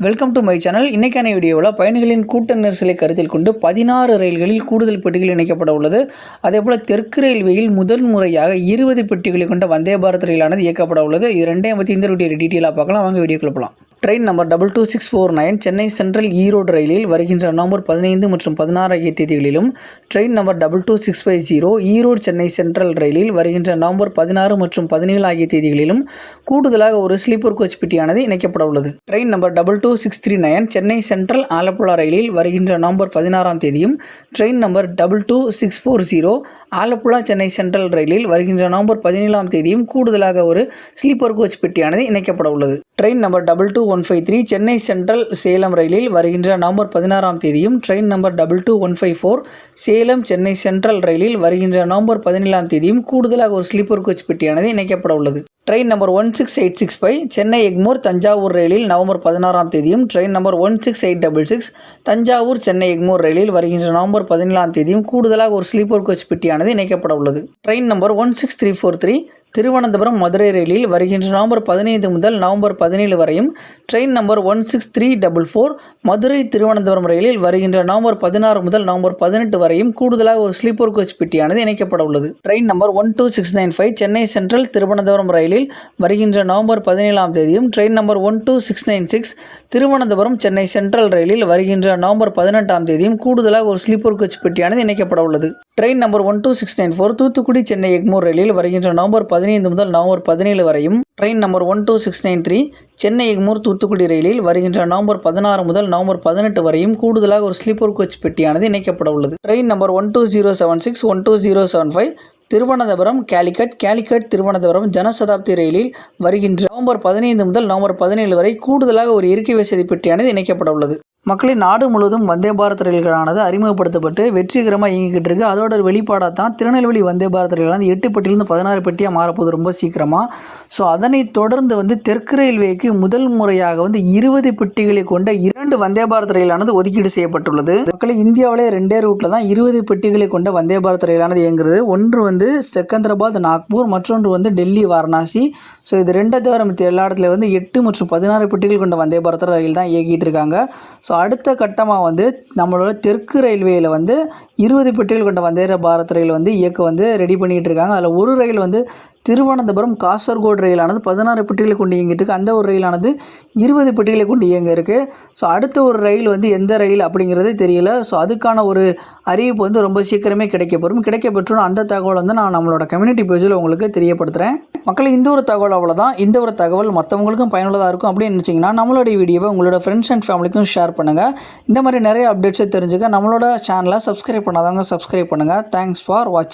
Welcome to my channel. இன்றைக்கான வீடியோவில் பயணிகளின் கூட்ட நெரிசலை கருத்தில் கொண்டு 16 ரயில்களில் கூடுதல் பெட்டிகள் இணைக்கப்பட உள்ளது. அதேபோல் தெற்கு ரயில்வேயில் முதல் முறையாக 20 பெட்டிகளை கொண்ட வந்தே பாரத் ரயிலானது இயக்கப்பட உள்ளது. இது ரெண்டையும் பற்றி இந்த வீடியோ டீட்டெயிலாக பார்க்கலாம். வாங்க வீடியோக்குள்ள போகலாம். Train number 22649 Chennai Central Erode ரயிலில் வருகின்ற நவம்பர் 15 மற்றும் 16 ஆகிய தேதிகளிலும், train number 22650 Erode Chennai Central ரயிலில் வருகின்ற நவம்பர் 16 மற்றும் 17 ஆகிய தேதிகளிலும் கூடுதலாக ஒரு ஸ்லீப்பர் கோச் பெட்டியானது இணைக்கப்பட உள்ளது. Train number 22639 Chennai central Alappuzha ரயிலில் வருகின்ற நவம்பர் 16ஆம் தேதியும், train number 22640 Alappuzha Chennai Central ரயிலில் வருகின்ற நவம்பர் 17ஆம் தேதியும் கூடுதலாக ஒரு ஸ்லீப்பர் கோச் பெட்டியானது இணைக்கப்பட உள்ளது. Train number 22153 Chennai central Salem ரயிலில் வருகின்ற நவம்பர் 16ஆம் தேதியும், train number 22154 Salem Chennai Central ரயிலில் வருகின்ற நவம்பர் 17ஆம் தேதியும் கூடுதலாக ஒரு ஸ்லீப்பர் கோச் பெட்டியானது இணைக்கப்பட உள்ளது. ட்ரெயின் நம்பர் 16865 சென்னை எக்மோர் தஞ்சாவூர் ரயிலில் நவம்பர் 16ஆம் தேதியும், ட்ரெயின் நம்பர் 16866 தஞ்சாவூர் சென்னை எக்மோர் ரயிலில் வருகின்ற நவம்பர் 17ஆம் தேதியும் கூடுதலாக ஒரு ஸ்லீப்பர் கோச் பெட்டியானது இணைக்கப்பட உள்ளது. ட்ரெயின் நம்பர் 16343 திருவனந்தபுரம் மதுரை ரயிலில் வருகின்ற நவம்பர் 15 முதல் நவம்பர் 17 வரையும், ட்ரெயின் நம்பர் 16344 மதுரை திருவனந்தபுரம் ரயிலில் வருகின்ற நவம்பர் 16 முதல் நவம்பர் 18 வரையும் கூடுதலாக ஒரு ஸ்லீப்பர் கோச் பெட்டியானது இணைக்கப்பட உள்ளது. Train number 12695 Chennai central Thiruvananthapuram ரயிலில் வருகின்ற நவம்பர் 17ஆம் தேதியும், train number 12696 Thiruvananthapuram Chennai Central ரயிலில் வருகின்ற நவம்பர் 18ஆம் தேதியும் கூடுதலாக ஒரு ஸ்லீப்பர் கோச் பெட்டியானது இணைக்கப்பட உள்ளது. ட்ரெயின் நம்பர் 12694 தூத்துக்குடி சென்னை எக்மோர் ரயிலில் வருகின்ற நவம்பர் 15 முதல் நவம்பர் 17 வரையும், ட்ரெயின் நம்பர் 12693 சென்னை எக்மோர் தூத்துக்குடி ரயிலில் வருகின்ற நவம்பர் 16 முதல் நவம்பர் 18 வரையும் கூடுதலாக ஒரு ஸ்லீப்பர் கோச் பெட்டியானது இணைக்கப்பட உள்ளது. ட்ரெயின் நம்பர் 12076 12075 திருவனந்தபுரம் கேலிக்கட் திருவனந்தபுரம் ஜனசதாப்தி ரயிலில் வருகின்ற நவம்பர் 15 முதல் நவம்பர் 17 வரை கூடுதலாக ஒரு இருக்கை வசதி பெட்டியானது இணைக்கப்பட உள்ளது. மக்களின் நாடு முழுவதும் வந்தே பாரத் ரயில்களானது அறிமுகப்படுத்தப்பட்டு வெற்றிகரமாக இயங்கிக்கிட்டு இருக்கு. அதோட ஒரு வெளிப்பாடாக தான் திருநெல்வேலி வந்தே பாரத் ரயில் வந்து 8 பெட்டியிலிருந்து 16 பெட்டியாக மாறப்போகுது ரொம்ப சீக்கிரமாக. ஸோ அதனை தொடர்ந்து தெற்கு ரயில்வேக்கு முதல் முறையாக 20 பெட்டிகளை கொண்ட 2 வந்தே பாரத் ரயிலானது ஒதுக்கீடு செய்யப்பட்டுள்ளது. மக்களே, இந்தியாவிலே 2 ரூட்டில் தான் 20 பெட்டிகளை கொண்ட வந்தே பாரத் ரயிலானது இயங்குறது. ஒன்று செகந்திராபாத் நாக்பூர், மற்றொன்று டெல்லி வாரணாசி. ஸோ இது 2 தவிர மற்ற எல்லா இடத்துல 8 மற்றும் 16 பெட்டிகள் கொண்ட வந்தே பாரத் ரயில் தான் இயக்கிட்டு இருக்காங்க. ஸோ அடுத்த கட்டமாக நம்மளோட தெற்கு ரயில்வேயில் 20 பெட்டிகள் கொண்ட வந்தே பாரத் ரயில் இயக்க ரெடி பண்ணிகிட்டு இருக்காங்க. அதில் ஒரு ரயில் திருவனந்தபுரம் காசர்கோடு ரயிலானது 16 பெட்டிகளை கொண்டு இயங்கிட்டு இருக்கு. அந்த ஒரு ரயிலானது 20 பெட்டிகளை கொண்டு இயங்க இருக்குது. ஸோ அடுத்த ஒரு ரயில் எந்த ரயில் அப்படிங்கிறது தெரியல. ஸோ அதுக்கான ஒரு அறிவிப்பு ரொம்ப சீக்கிரமே கிடைக்கப்பெற்றோம். அந்த தகவல் நான் நம்மளோட கம்யூனிட்டி பேஜில் உங்களுக்கு தெரியப்படுத்துகிறேன். மக்கள், இந்த ஒரு தகவல் அவ்வளோதான். இந்த ஒரு தகவல் மற்றவங்களுக்கும் பயனுள்ளதாக இருக்கும் அப்படின்னு நினச்சிங்கன்னா நம்மளுடைய வீடியோவை உங்களோட ஃப்ரெண்ட்ஸ் அண்ட் ஃபேமிலிக்கும் ஷேர் பண்ணுங்கள். இந்த மாதிரி நிறைய அப்டேட்ஸை தெரிஞ்சுக்க நம்மளோட சேனலை சப்ஸ்கிரைப் பண்ணாதவங்க சப்ஸ்கிரைப் பண்ணுங்கள். தேங்க்ஸ் ஃபார் வாட்சிங்.